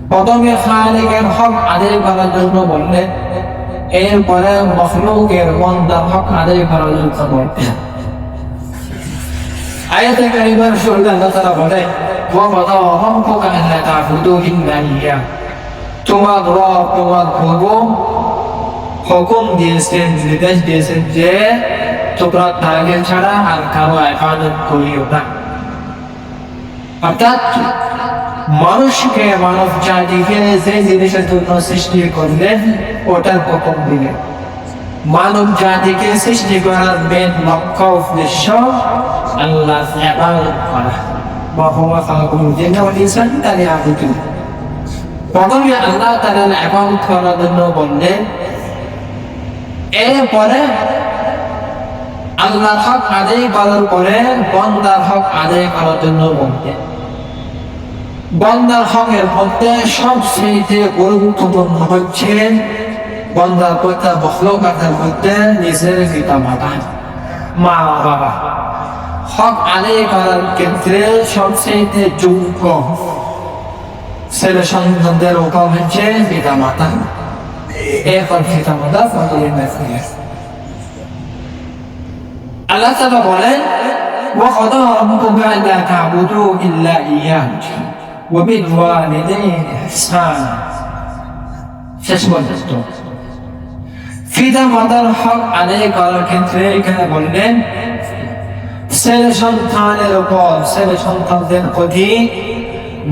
প্রথমে খালিকের হক আদায় করার জন্য বললেন, এরপরে মখলুকের বান্দার হক আদায় করার জন্য বললেন। আয়াতে কারিমার শুরুতে আল্লাহ তাআলা বলেন, ওয়া কাদা রাব্বুকা আল্লা তা'বুদু ইল্লা ইয়্যাহু, তোমার রব তোমার প্রভু হুকুম দিয়েছেন, নির্দেশ দিয়েছেন যে তোমরা তাকে ছাড়া আর কারো ইবাদত করিও না। অর্থাৎ মানুষকে, মানব জাতিকে যে জিনিসের জন্য সৃষ্টি করলেন ওটার হুকুম দিলেন। মানব জাতিকে সৃষ্টি করার মেন লক্ষ্য উদ্দেশ্য আল্লাহর ইবাদত করা। ওয়া খালাকাল জিন্না ওয়াল ইনসা লিয়াবুদুন। প্রথমে আল্লাহ তাআলার ইবাদত করার জন্য বললেন, এরপরে আল্লাহর হক আদায় করার পরে বান্দার হক আদায় করার জন্য বললেন। বান্দার হকের মধ্যে সবচেয়ে গুরুত্বপূর্ণ হচ্ছে বান্দার প্রতি মখলুকাতের মধ্যে নিজের পিতা-মাতা, মা বাবা হক আদায় করার ক্ষেত্রে সবচেয়ে যোগ্য ছেলে সন্তানদের উপর হচ্ছে পিতা-মাতা। এরপর পিতা-মাতা আল্লাহ তাআলা বলেন, ওয়া কাদা রাব্বুকা আল্লা তা'বুদু ইল্লা ইয়্যাহু ওয়া বিল ওয়ালিদাইনি ইহসানা। শেষ পর্যন্ত পিতা-মাতার হক আদায় করার ক্ষেত্রে এখানে বললেন ছেলে সন্তানের উপর, ছেলে সন্তানদের প্রতি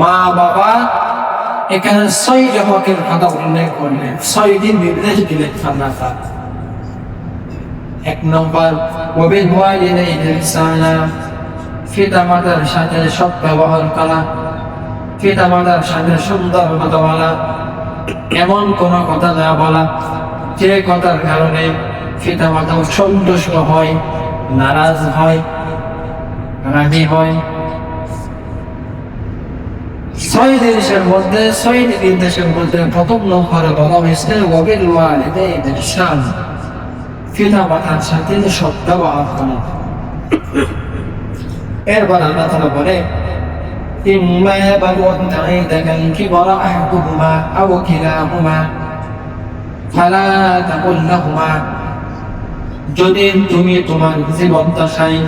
মা বাবা, এখানে 6টি হকের কথা উল্লেখ করলেন, 6টি নির্দেশ দিলেন আল্লাহ তাআলা। 1 নম্বর, ওয়া বিল ওয়ালিদাইনি ইহসানা, পিতা-মাতার সাথে সৎ ব্যবহার করা, পিতা-মাতার সাথে সুন্দর কথা বলা, এমন কোনো কথা না বলা যে কথার কারণে পিতা-মাতা সন্তুষ্ট হয়, নারাজ হয়, রাগী হয়। 6 জিনিসের মধ্যে, 6টি নির্দেশের মধ্যে প্রথম নম্বরে বলা হয়েছে ওয়া বিল ওয়ালিদাইনি ইহসানা, পিতা-মাতার সাথে সৎ ব্যবহার করা। এরপর আল্লাহ তাআলা বলে, ইম্মা ইয়াবলুগন্না ইনদাকাল কিবরা আহাদুহুমা আও কিলাহুমা ফালা তাকুল লাহুমা, যদি তুমি তোমার জীবদ্দশায়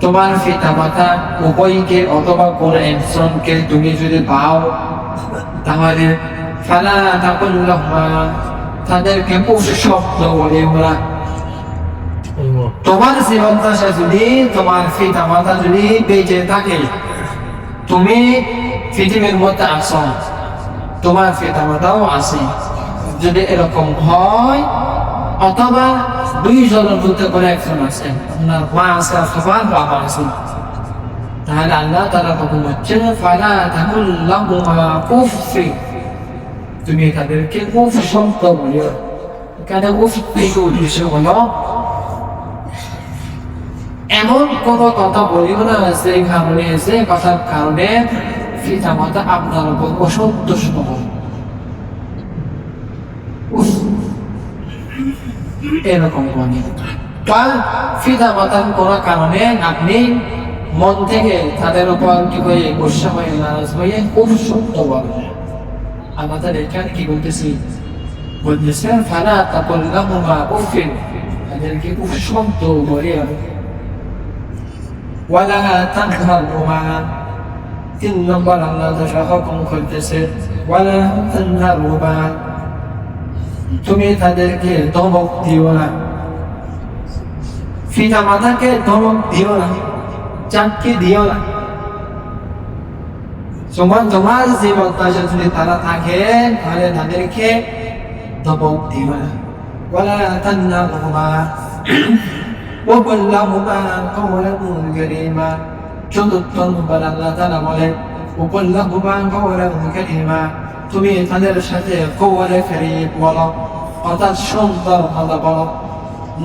তোমার পিতা-মাতা উভয়কে অথবা কোনো একজনকে তুমি যদি পাও, তাহলে ফালা তাকুল লাহুমা, তাদেরকে উফ শব্দ বলিও না। তোমার জীবদ্দশায় যদি তোমার পিতা-মাতা যদি বেঁচে থাকে, তুমি পৃথিবীর মধ্যে আছো, তোমার পিতা-মাতাও আছে, যদি এরকম হয় অথবা 2 জনের মধ্যে কোনো একজন আছে, আপনার মা আছে অথবা বাবা আছে, তাহলে আল্লাহ তাআলা হুকুম হচ্ছে ফালা তাকুল লাহুমা উফ, তুমি তাদেরকে উফ শব্দ বলিও। এখানে উফ থেকে উদ্দেশ্য হলো এমন কোন কথা বলিও না যে কারণে, যে কথার কারণে পিতা-মাতা আপনার উপর অসন্তুষ্ট হয়। এরকম বলি বা পিতা-মাতার কোন কারণে আপনি মন থেকে তাদের উপর কি হয়ে গুসা হয়ে, নারাজ হয়ে খুব শব্দ বলেন। আমাদের এখানে কি বলতেছি, বলতেছে ফালা তাকুল লাহুমা উফ, তাদেরকে খুব শব্দ বলে। ওয়ালা তানহারহুমা, 3 নম্বর আল্লাহ তাআলা হুকুম করতেছে ওয়ালা তানহারহুমা, তুমি তাদেরকে ধমক দিও না, পিতা-মাতাকে ধমক দিও না, চাকরি দিও না। তোমার জীবদ্দশায় যদি তারা থাকে তাহলে তাদেরকে ধমক দিও না। ওয়ালা তানহারহুমা ওয়া কুল লাহুমা কাওলান কারীমা। 4 নম্বর আল্লাহ তাআলা বলেন ওয়া কুল লাহুমা কাওলান কারীমা, তুমি তাদের সাথে কওলে কারীম বলো, অর্থাৎ সুন্দর কথা বলো,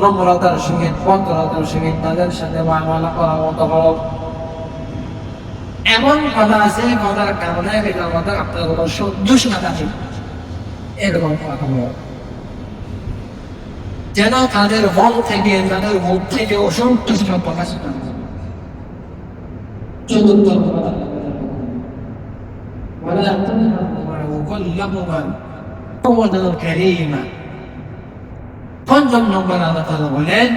নম্রতার সঙ্গে, ভদ্রতার সঙ্গে তাদের সাথে মুআমালা করার মতো বলো। এমন কথা আছে কথার কারণে পিতা-মাতা আপনার উপর সন্তুষ্ট না থাকে, এরকম কথা বলো যেন তাদের মন থেকে, তাদের মুখ থেকে অসন্তুষ্ট প্রকাশ পায়। 4 নম্বর كلهما قولا كريما পঞ্চম নম্বর আল্লাহ তাআলা বলেন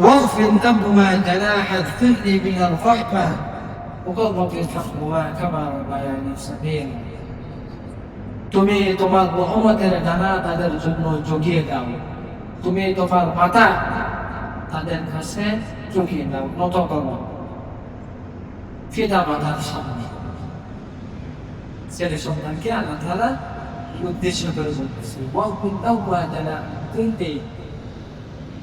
واغفر لهما جناح الذل من الرحمة وقل رب ارحمهما كما ربياني صغيرا তুমি তোমার রহমতের ডানা তাদের জন্য জগিয়ে দাও, তুমি তোমার মাথা তাদের কাছে ঝুঁকিয়ে দাও, নত করো পিতা মাতার সামনে। ছেলে সন্তানকে আল্লাহ তাআলা উদ্দেশ্য করে বলতেছে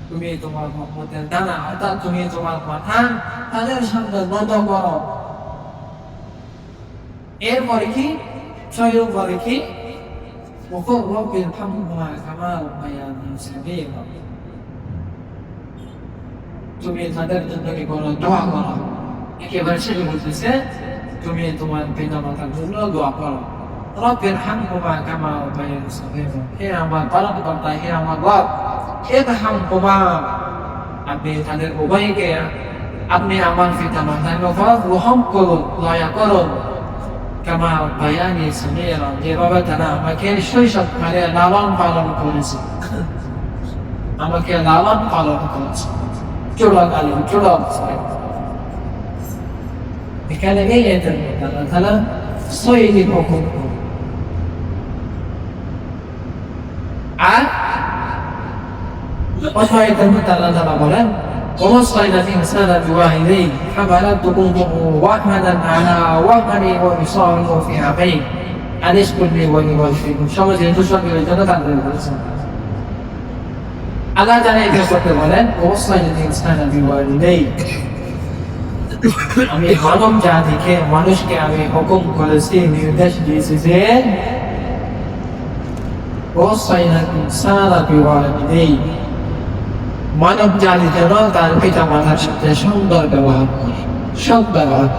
তুমি তোমার রহমতের ডানা অর্থাৎ তুমি তোমার মাথা তাদের সামনে নত করো। এরপরে কি ছয় পরে কি وقل رب ارحمهما كما ربياني صغيرا তুমি তাদের জন্য কি করো দোয়া করো। একেবারে শেষে বলতেছে তুমি তোমার পিতা মাতার জন্য দোয়া করো। রব ইরহামহুমা কামা রাব্বায়ানি সগীরা, হে আমার পালনকর্তা, হে আমার রব, ইরহামহুমা আপনি তাদের উভয়কে আপনি আমার পিতা মাতার উপর রহম করুন, দয়া করুন। কামা রাব্বায়ানি সগীরা, যেভাবে তারা আমাকে শৈশবকালে লালন পালন করেছে, আমাকে লালন পালন করেছে চোরাকালীন ছোট অবস্থায়। এখানে এই আয়াতের মধ্যে আল্লাহ তাআলা ছয়টি হুকুম আর অন্য আয়াতের মধ্যে আল্লাহ তাআলা বলেন ووصينا الإنسان بوالديه حملته أمه وهنا على وهن وفصاله في عامين أن اشكر لي ولوالديك সমাজে দুঃসংগের জন্য তাদের বলেছেন। আল্লাহ তাআলা এই করতে বলেন ووصينا الإنسان بوالديه, আমি মানব জাতিকে মানুষকে আমি হুকুম করেছি, নির্দেশ দিয়েছি যে ووصينا الإنسان بوالديه, মানব জাতি যেন তার পিতা মাতার সাথে সুন্দর ব্যবহার করে, সৎ ব্যবহার।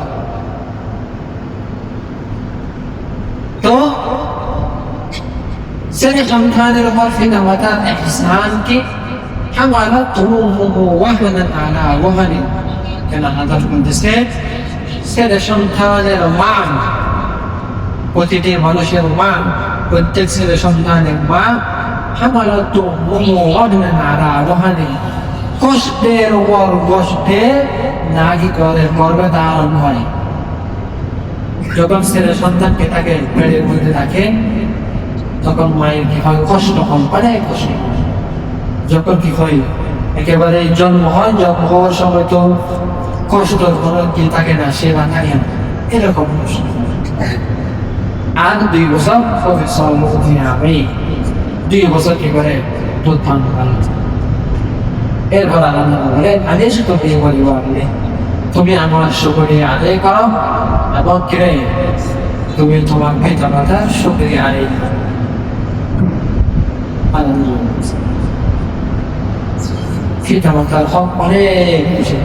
তো ছেলে সন্তানের উপর পিতা মাতার ইহসান কি حملته أمه وهنا على وهن, কেন আল্লাহ বলতেছে ছেলে সন্তানের মা, প্রতিটি মানুষের মা, প্রত্যেক ছেলে সন্তানের মা حملته أمه وهنا على وهن, কষ্টের উপর কষ্টে নাকি করে গর্ভে ধারণ হয়। যখন ছেলে সন্তানকে তাকে পেটের মধ্যে রাখে তখন মায়ের কি হয়, কষ্ট কম, অনেক কষ্ট। যখন কি হয় একেবারে জন্ম হয়, জন্ম হওয়ার সময় তো কষ্ট কোনো কি থাকে না, সেবা থাকে না, এরকম কষ্ট। আর 2 বছর আমি 2 বছর কি করে দুধ পান করানো। এরপর আল্লাহ বলেন আদেশ করতে বলি তুমি আমার শুকরিয়া আদায় করো এবং কিরে তুমি তোমার পিতা মাতার শুকরিয়া আদায় করো। পিতা মাতার হক অনেক বেশি।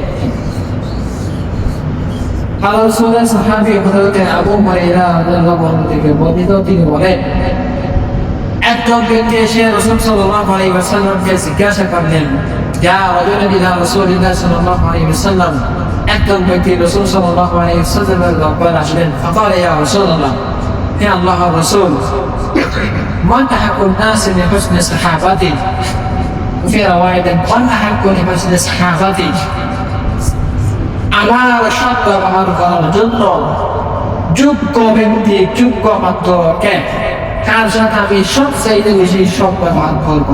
আল্লাহ রাসূলের সাহাবী হযরত আবু হুরায়রা রাদিয়াল্লাহু আনহু থেকে বর্ণিত, তিনি বলেন একজন ব্যক্তি এসে রাসূল সাল্লাল্লাহু আলাইহি ওয়াসাল্লামকে জিজ্ঞাসা করলেন, ইয়া রাজুলান ইলা রাসূলিল্লাহ সাল্লাল্লাহু আলাইহি ওয়াসাল্লাম, একজন ব্যক্তি রাসূল সাল্লাল্লাহু আলাইহি ওয়াসাল্লামের দরবারে আসলেন। فقال يا رسول الله, হে আল্লাহর রাসূল, মান আহাক্কুন নাস বিহুসন সাহাবাতি, ফি রাওয়ায়াতিন মান আহাক্কু বিহুসন সাহাবাতি, আমার সৎ ব্যবহার করার জন্য যোগ্য ব্যক্তি, যোগ্য পাত্র কে, কার সাথে আমি সবচাইতে বেশি সৎ ব্যবহার করব,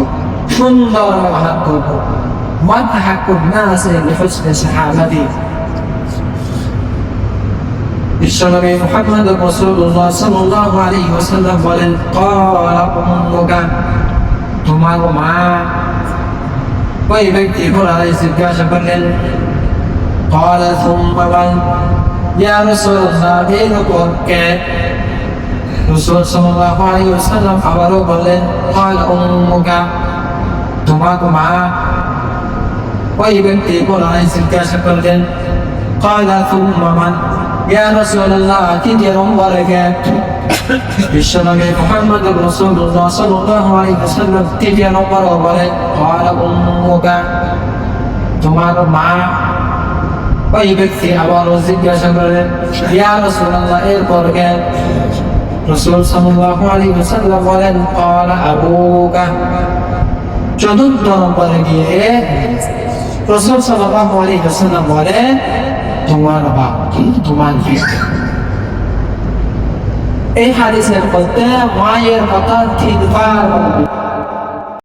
সুন্দর ব্যবহার করব। মান আহাক্কুন নাস বিহুসন সাহাবাতি, বিশ্বনবী মুহাম্মদ রাসূলুল্লাহ সাল্লাল্লাহু আলাইহি ওয়াসাল্লাম বলেন, ক্বালা উম্মুকা, তোমার মা। ওই ব্যক্তি পুনরায় জিজ্ঞাসা করলেন, ক্বালা সুম্মা মান, ইয়া রাসূলুল্লাহ, এরপর কে? রাসূল সাল্লাল্লাহু আলাইহি ওয়াসাল্লাম আবারও বললেন, ক্বালা উম্মুকা, তোমার মা। ওই ব্যক্তি পুনরায় জিজ্ঞাসা করলেন, ক্বালা সুম্মা মান, ইয়া রাসূলুল্লাহ, তৃতীয় নম্বরে কে? বিশ্বনবী মুহাম্মদ রাসূলুল্লাহ সাল্লাল্লাহু আলাইহি ওয়াসাল্লাম তৃতীয় নম্বরে বলেন, ক্বালা উম্মুকা, তোমার মা। ওই ব্যক্তি আবারও জিজ্ঞাসা করলেন, ইয়া রাসূলুল্লাহ, এরপর কে? রাসূল সাল্লাল্লাহু আলাইহি ওয়াসাল্লাম বলেন ক্বালা আবুকা, চতুর্থ নম্বরে গিয়ে রাসূল সাল্লাল্লাহু আলাইহি ওয়াসাল্লাম বলেন তোমার বাপ, তোমার পিতা। এই হাদিসের মধ্যে মায়ের কথা 3 বার